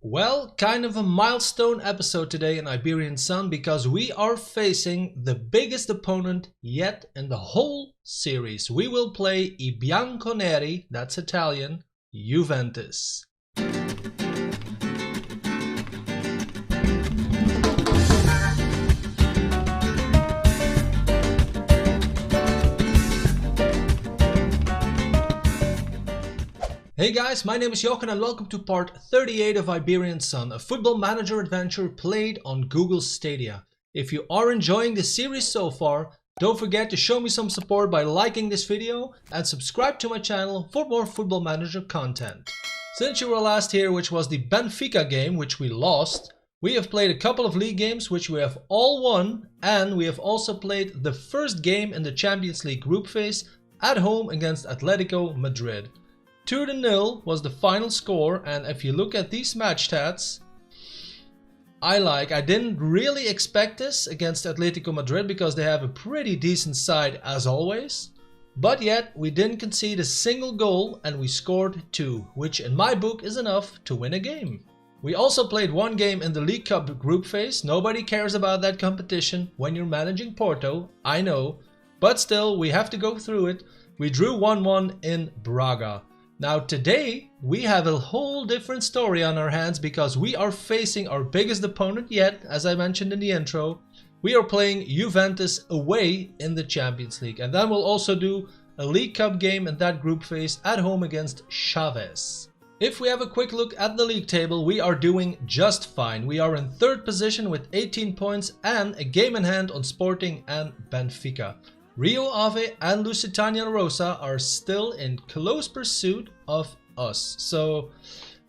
Well, kind of a milestone episode today in Iberian Sun because we are facing the biggest opponent yet in the whole series. We will play I Bianconeri, that's Italian, Juventus. Hey guys, my name is Jochen and welcome to part 38 of Iberian Sun, a football manager adventure played on Google Stadia. If you are enjoying the series so far, don't forget to show me some support by liking this video and subscribe to my channel for more football manager content. Since you were last here, which was the Benfica game, which we lost, we have played a couple of league games which we have all won, and we have also played the first game in the Champions League group phase at home against Atletico Madrid. 2-0 was the final score, and if you look at these match stats, I didn't really expect this against Atletico Madrid because they have a pretty decent side as always. But yet we didn't concede a single goal and we scored 2, which in my book is enough to win a game. We also played one game in the League Cup group phase. Nobody cares about that competition when you're managing Porto, I know, but still we have to go through it. We drew 1-1 in Braga. Now today we have a whole different story on our hands because we are facing our biggest opponent yet, as I mentioned in the intro. We are playing Juventus away in the Champions League, and then we'll also do a League Cup game in that group phase at home against Chaves. If we have a quick look at the league table, we are doing just fine. We are in 3rd position with 18 points and a game in hand on Sporting and Benfica. Rio Ave and Lusitania Rosa are still in close pursuit of us. So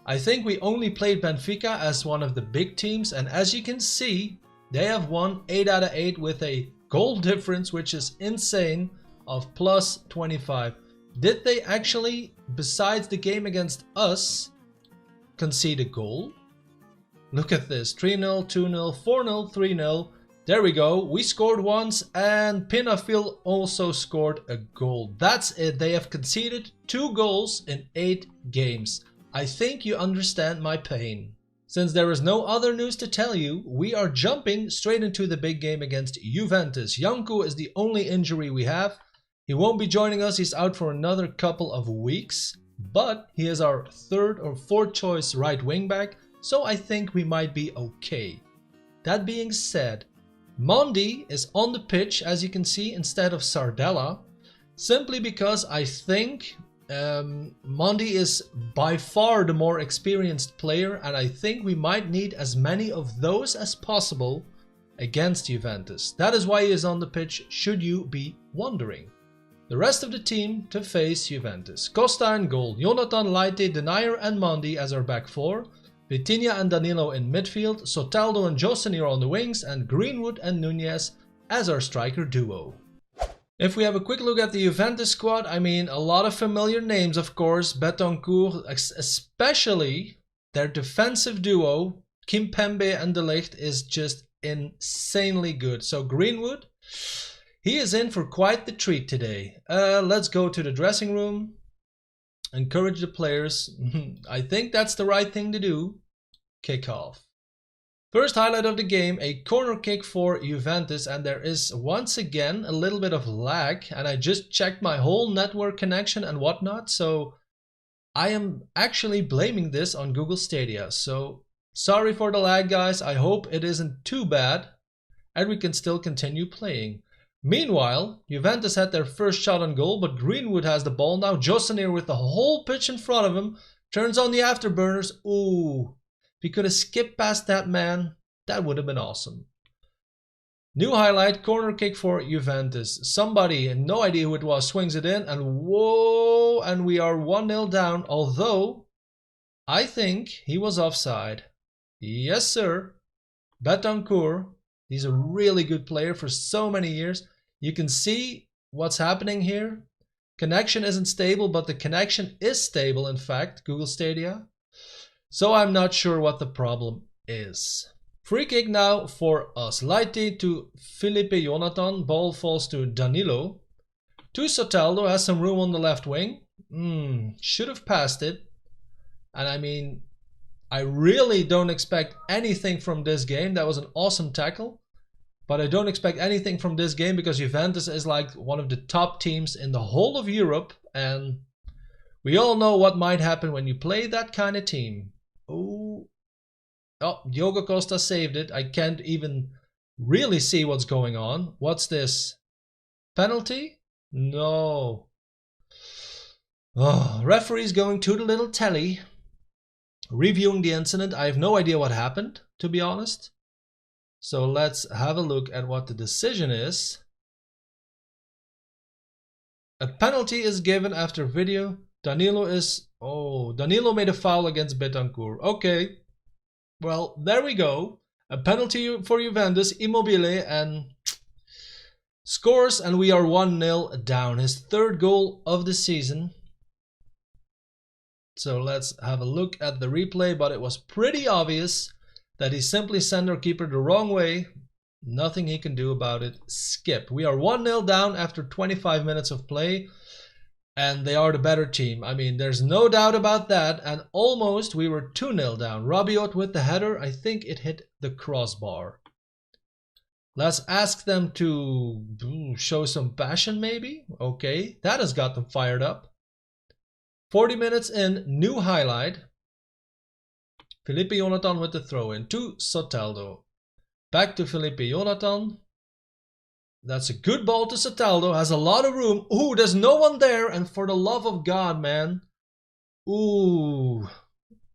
I think we only played Benfica as one of the big teams, and as you can see, they have won 8 out of 8 with a goal difference which is insane of plus 25. Did they actually, besides the game against us, concede a goal? Look at this, 3-0, 2-0, 4-0, 3-0. There we go, we scored once and Pinafil also scored a goal. That's it, they have conceded 2 goals in 8 games. I think you understand my pain. Since there is no other news to tell you, we are jumping straight into the big game against Juventus. Janko is the only injury we have. He won't be joining us, he's out for another couple of weeks. But he is our 3rd or 4th choice right wing back, so I think we might be okay. That being said, Mondi is on the pitch, as you can see, instead of Sardella, simply because I think Mondi is by far the more experienced player, and I think we might need as many of those as possible against Juventus. That is why he is on the pitch, should you be wondering. The rest of the team to face Juventus. Costa in goal, Jonathan, Leite, Denier and Mondi as our back 4. Vitinha and Danilo in midfield, Soteldo and Josenir on the wings, and Greenwood and Nunez as our striker duo. If we have a quick look at the Juventus squad, I mean a lot of familiar names of course, Betancourt, especially their defensive duo, Kimpembe and De Ligt is just insanely good. So Greenwood, he is in for quite the treat today. Let's go to the dressing room. Encourage the players. I think that's the right thing to do. Kick off. First highlight of the game, a corner kick for Juventus, and there is once again a little bit of lag, and I just checked my whole network connection and whatnot, so I am actually blaming this on Google Stadia. So sorry for the lag guys, I hope it isn't too bad and we can still continue playing. Meanwhile, Juventus had their first shot on goal, but Greenwood has the ball now. Josenir with the whole pitch in front of him, turns on the afterburners. Ooh, if he could have skipped past that man, that would have been awesome. New highlight, corner kick for Juventus. Somebody, no idea who it was, swings it in, and whoa, and we are 1-0 down, although I think he was offside. Yes, sir. Betancourt. He's a really good player for so many years. You can see what's happening here. Connection isn't stable, but the connection is stable, in fact, Google Stadia. So I'm not sure what the problem is. Free kick now for us. Leite to Felipe Jonathan. Ball falls to Danilo. To Soteldo, has some room on the left wing. Should have passed it. And I mean, I really don't expect anything from this game. That was an awesome tackle. But I don't expect anything from this game because Juventus is like one of the top teams in the whole of Europe. And we all know what might happen when you play that kind of team. Oh, Diogo Costa saved it. I can't even really see what's going on. What's this? Penalty? No. Oh, referee's going to the little telly. Reviewing the incident. I have no idea what happened, to be honest. So let's have a look at what the decision is. A penalty is given after video. Danilo made a foul against Betancourt. Okay. Well, there we go. A penalty for Juventus, Immobile, and scores, and we are 1-0 down. His third goal of the season. So let's have a look at the replay, but it was pretty obvious that he simply sent our keeper the wrong way. Nothing he can do about it. Skip. We are 1-0 down after 25 minutes of play, and they are the better team. I mean, there's no doubt about that, and almost we were 2-0 down. Rabiot with the header. I think it hit the crossbar. Let's ask them to show some passion, maybe. Okay, that has got them fired up. 40 minutes in, new highlight. Felipe Jonathan with the throw in to Soteldo. Back to Felipe Jonathan. That's a good ball to Soteldo. Has a lot of room. Ooh, there's no one there. And for the love of God, man. Ooh.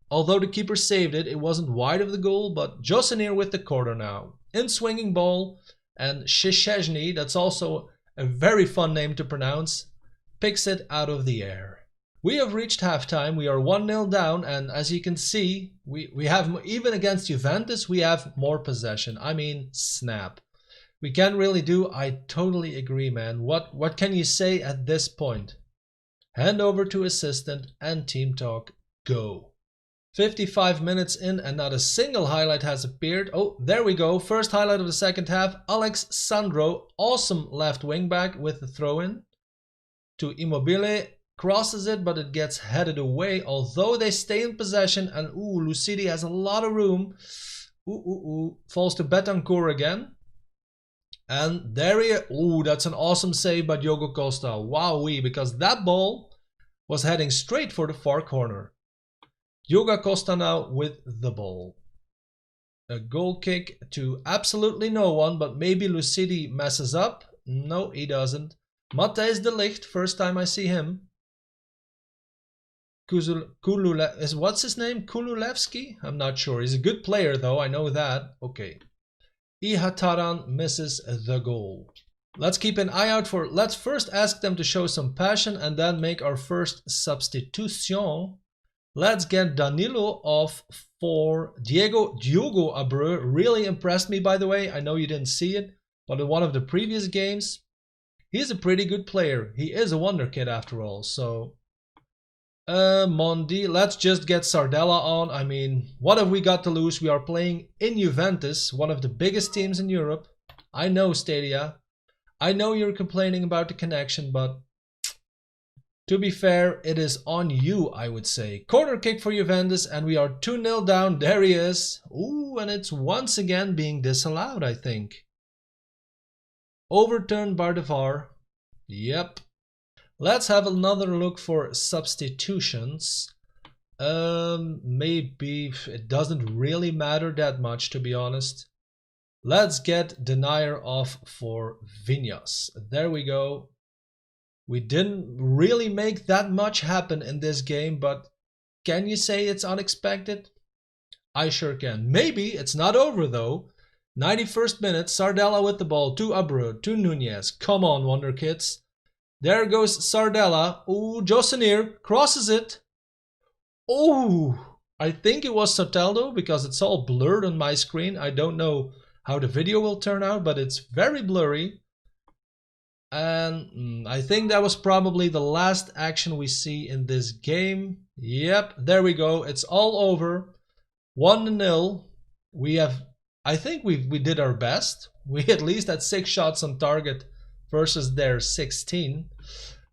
Although the keeper saved it, it wasn't wide of the goal. But Josenir with the corner now. In swinging ball. And Szczesny, that's also a very fun name to pronounce, picks it out of the air. We have reached halftime. We are 1-0 down, and as you can see, we have, even against Juventus, we have more possession. I mean, snap. We can't really do. I totally agree, man. What can you say at this point? Hand over to assistant and team talk. Go. 55 minutes in, and not a single highlight has appeared. Oh, there we go. First highlight of the second half. Alex Sandro, awesome left wing back with the throw in to Immobile. Crosses it, but it gets headed away, although they stay in possession. And Lucidi has a lot of room. Falls to Betancourt again. And there he is. That's an awesome save by Diogo Costa. Wowee, because that ball was heading straight for the far corner. Diogo Costa now with the ball. A goal kick to absolutely no one, but maybe Lucidi messes up. No, he doesn't. Matthijs de Ligt, first time I see him. What's his name? Kululevski? I'm not sure. He's a good player though, I know that. Okay. Ihataran misses the goal. Let's keep an eye out for... Let's first ask them to show some passion and then make our first substitution. Let's get Danilo off for Diogo ZEBRE. Really impressed me, by the way. I know you didn't see it, but in one of the previous games, he's a pretty good player. He is a wonder kid after all, so... Mondi, let's just get Sardella on. I mean, what have we got to lose? We are playing in Juventus, one of the biggest teams in Europe. I know, Stadia. I know you're complaining about the connection, but to be fair, it is on you, I would say. Corner kick for Juventus, and we are 2-0 down. There he is. Ooh, and it's once again being disallowed, I think. Overturned by the VAR. Yep. Let's have another look for substitutions. Maybe it doesn't really matter that much, to be honest. Let's get Denier off for Vinyas. There we go. We didn't really make that much happen in this game, but can you say it's unexpected? I sure can. Maybe it's not over though. 91st minute, Sardella with the ball to Abreu, to Nunez. Come on, Wonder Kids. There goes Sardella. Ooh, Josenir crosses it. Ooh, I think it was Soteldo because it's all blurred on my screen. I don't know how the video will turn out, but it's very blurry. And I think that was probably the last action we see in this game. Yep, there we go. It's all over. 1-0. I think we did our best. We at least had 6 shots on target versus their 16.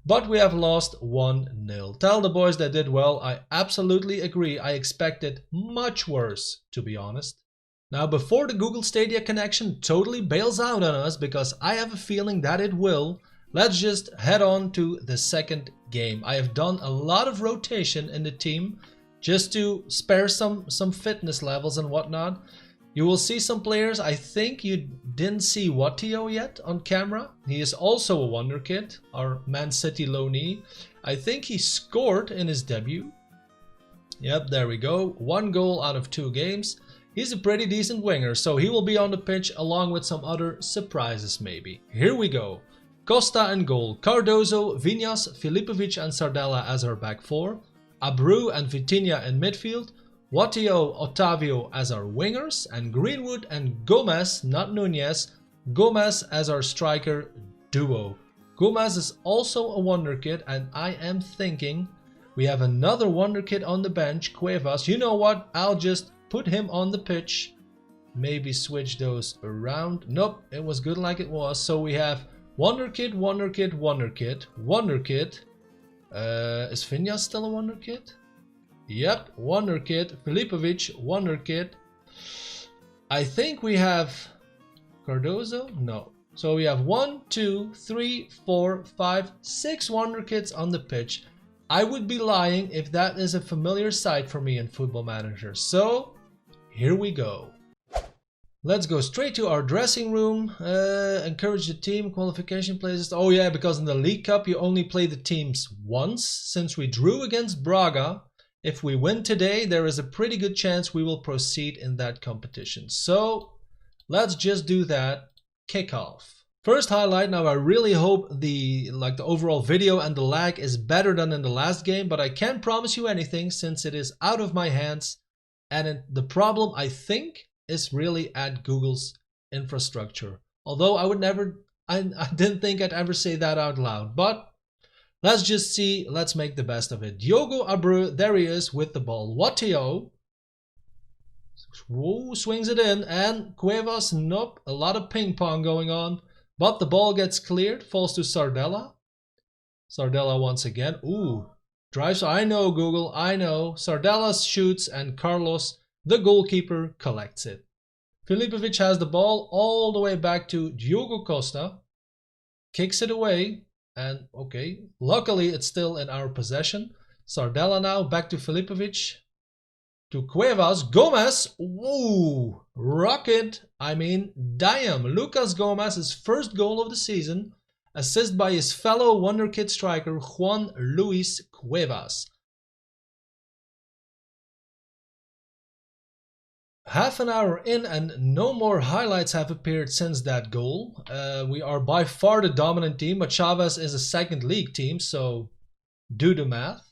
But we have lost 1-0. Tell the boys they did well. I absolutely agree. I expected much worse, to be honest. Now, before the Google Stadia connection totally bails out on us, because I have a feeling that it will, let's just head on to the second game. I have done a lot of rotation in the team just to spare some fitness levels and whatnot. You will see some players. I think you didn't see Wattio yet on camera. He is also a wonderkid, our Man City loanee. I think he scored in his debut. Yep, there we go. 1 goal out of 2 games. He's a pretty decent winger, so he will be on the pitch along with some other surprises maybe. Here we go. Costa in goal. Cardozo, Viñas, Filipovic and Sardella as our back 4. Abreu and Vitinha in midfield. Wattio, Otavio as our wingers, and Greenwood and Gomez, not Nunez, Gomez as our striker duo. Gomez is also a wonderkid, and I am thinking we have another wonderkid on the bench, Cuevas. You know what? I'll just put him on the pitch. Maybe switch those around. Nope, it was good like it was. So we have wonderkid, wonderkid, wonderkid, wonderkid. Is Viñas still a wonderkid? Yep, wonderkid. Filipovic, wonderkid. I think we have Cardozo? No. So we have 1, 2, 3, 4, 5, 6 wonderkids on the pitch. I would be lying if that is a familiar sight for me in Football Manager. So here we go. Let's go straight to our dressing room. Encourage the team, qualification places. Oh yeah, because in the League Cup you only play the teams once. Since we drew against Braga, if we win today, there is a pretty good chance we will proceed in that competition. So let's just do that. Kick off. First highlight. Now I really hope the overall video and the lag is better than in the last game, but I can't promise you anything since it is out of my hands. And the problem, I think, is really at Google's infrastructure. Although I didn't think I'd ever say that out loud, but let's just see. Let's make the best of it. Diogo Abreu, there he is with the ball. Wattio swings it in, and Cuevas, nope, a lot of ping pong going on, but the ball gets cleared, falls to Sardella. Sardella once again, drives, I know Google, I know. Sardella shoots and Carlos, the goalkeeper, collects it. Filipovic has the ball all the way back to Diogo Costa, kicks it away, and okay, luckily it's still in our possession. Sardella now, back to Filipovic, to Cuevas, Gomez, rocket, I mean damn, Lucas Gomez's first goal of the season, assist by his fellow wonderkid striker Juan Luis Cuevas. Half an hour in and no more highlights have appeared since that goal. We are by far the dominant team, but Chavez is a second league team, so do the math.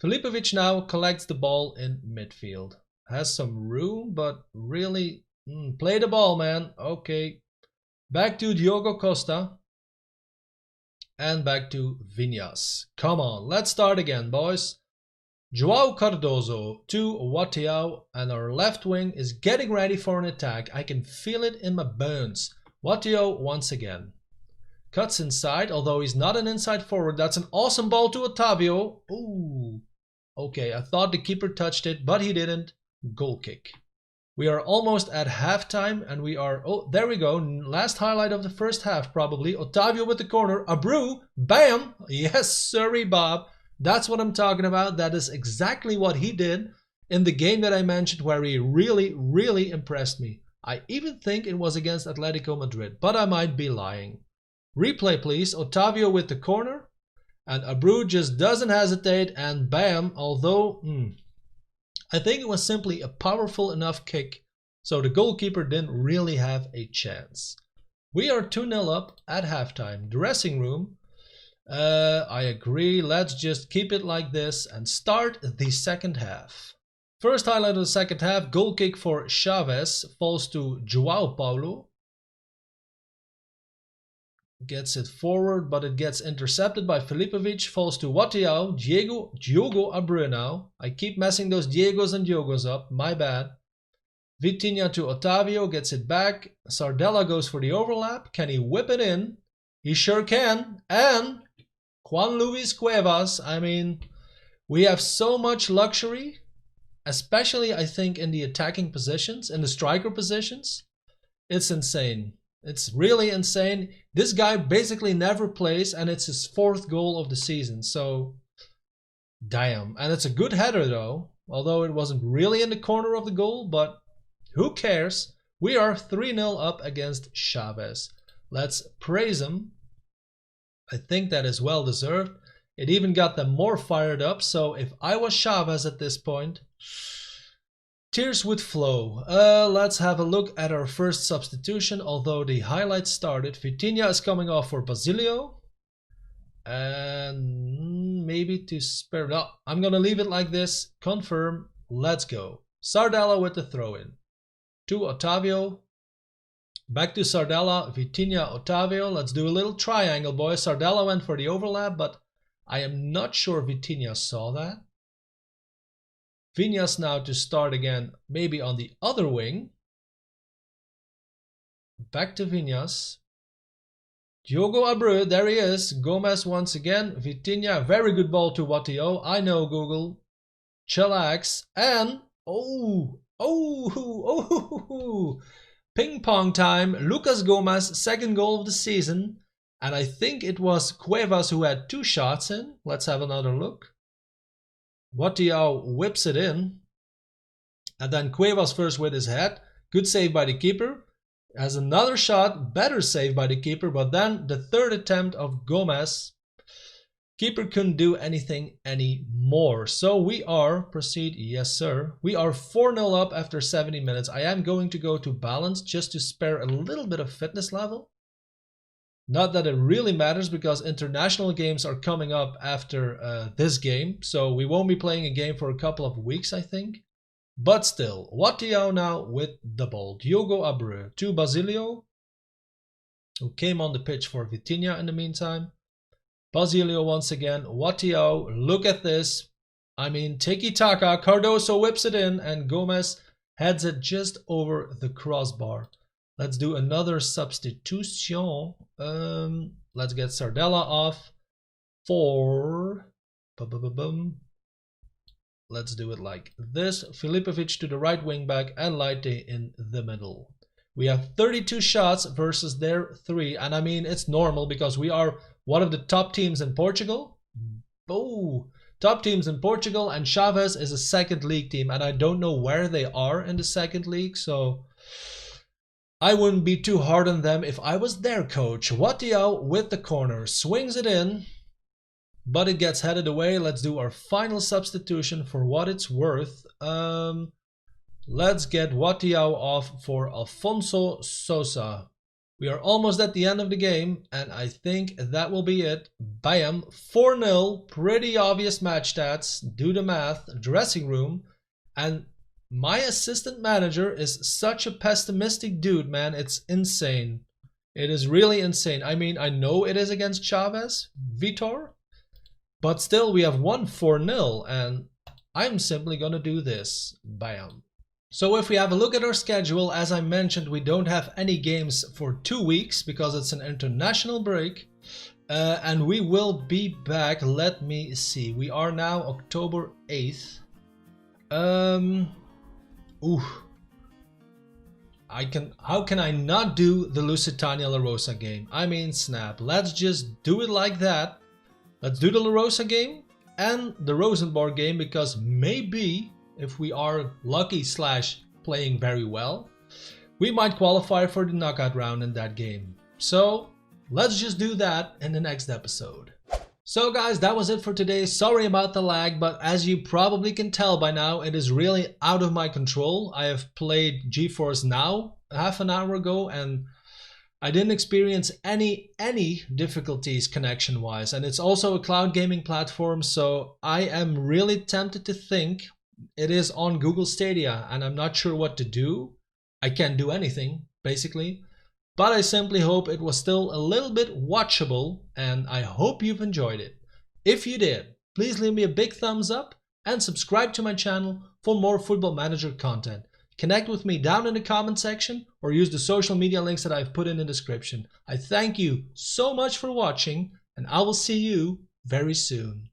Filipovic now collects the ball in midfield. Has some room, but really, play the ball, man. Okay. Back to Diogo Costa. And back to Viñas. Come on, let's start again, boys. João Cardozo to Wattio, and our left wing is getting ready for an attack. I can feel it in my bones. Wattio once again. Cuts inside, although he's not an inside forward. That's an awesome ball to Otavio. Ooh. Okay, I thought the keeper touched it, but he didn't. Goal kick. We are almost at halftime, and we are... Oh, there we go. Last highlight of the first half, probably. Otavio with the corner. Abreu. Bam! Yes, sorry, Bob. That's what I'm talking about. That is exactly what he did in the game that I mentioned, where he really, really impressed me. I even think it was against Atletico Madrid, but I might be lying. Replay, please. Otavio with the corner. And Abreu just doesn't hesitate, and bam, although I think it was simply a powerful enough kick, so the goalkeeper didn't really have a chance. We are 2-0 up at halftime. Dressing room. I agree. Let's just keep it like this and start the second half. First highlight of the second half, goal kick for Chavez, falls to João Paulo. Gets it forward, but it gets intercepted by Filipovic, falls to Wattio, Diogo Abreu now. I keep messing those Diegos and Diogos up, my bad. Vitinha to Otavio, gets it back. Sardella goes for the overlap. Can he whip it in? He sure can. And Juan Luis Cuevas. I mean, we have so much luxury, especially I think in the attacking positions, in the striker positions. It's insane. It's really insane. This guy basically never plays, and it's his 4th goal of the season. So, damn. And it's a good header though, although it wasn't really in the corner of the goal, but who cares? We are 3-0 up against Chavez. Let's praise him. I think that is well deserved. It even got them more fired up, so if I was Chavez at this point, tears would flow. Let's have a look at our first substitution, although the highlights started. Vitinha is coming off for Basilio. And maybe to spare... No, I'm going to leave it like this. Confirm. Let's go. Sardella with the throw-in. To Otavio. Back to Sardella. Vitinha, Otavio. Let's do a little triangle, boys. Sardella went for the overlap, but I am not sure Vitinha saw that. Viñas now to start again, maybe on the other wing. Back to Viñas. Diogo Abreu, there he is. Gomez once again. Vitinha, very good ball to Watio. I know, Google. Chillax. And, ping pong time. Lucas Gomez, 2nd goal of the season. And I think it was Cuevas who had 2 shots in. Let's have another look. Watio whips it in. And then Cuevas first with his head. Good save by the keeper. Has another shot. Better save by the keeper. But then the 3rd attempt of Gomez. Keeper couldn't do anything anymore. So we are, proceed, yes sir. We are 4-0 up after 70 minutes. I am going to go to balance just to spare a little bit of fitness level. Not that it really matters because international games are coming up after this game. So we won't be playing a game for a couple of weeks, I think. But still, Watio now with the ball. Diogo Abreu to Basilio, who came on the pitch for Vitinha in the meantime. Basilio once again. Watio, look at this. I mean, tiki-taka. Cardoso whips it in and Gomez heads it just over the crossbar. Let's do another substitution. Let's get Sardella off for... Let's do it like this. Filipovic to the right wing back and Leite in the middle. We have 32 shots versus their 3. And I mean, it's normal because we are one of the top teams in Portugal. Oh, top teams in Portugal, and Chavez is a 2nd league team. And I don't know where they are in the 2nd league, so... I wouldn't be too hard on them if I was their coach. Watio with the corner. Swings it in. But it gets headed away. Let's do our final substitution for what it's worth. Let's get Watio off for Alfonso Sosa. We are almost at the end of the game. And I think that will be it. Bam. 4-0. Pretty obvious match stats. Do the math. Dressing room. And... my assistant manager is such a pessimistic dude, man. It's insane. It is really insane. I mean, I know it is against Chavez, Vitor, but still we have won 4-0 and I'm simply gonna do this. Bam. So if we have a look at our schedule, as I mentioned, we don't have any games for 2 weeks because it's an international break. And we will be back. Let me see. We are now October 8th. How can I not do the Lusitania La Rosa game? I mean, snap. Let's just do it like that. Let's do the La Rosa game and the Rosenborg game, because maybe if we are lucky / playing very well, we might qualify for the knockout round in that game. So let's just do that in the next episode. So guys, that was it for today. Sorry about the lag, but as you probably can tell by now, it is really out of my control. I have played GeForce Now half an hour ago and I didn't experience any difficulties connection wise. And it's also a cloud gaming platform, so I am really tempted to think it is on Google Stadia and I'm not sure what to do. I can't do anything basically. But I simply hope it was still a little bit watchable and I hope you've enjoyed it. If you did, please leave me a big thumbs up and subscribe to my channel for more Football Manager content. Connect with me down in the comment section or use the social media links that I've put in the description. I thank you so much for watching and I will see you very soon.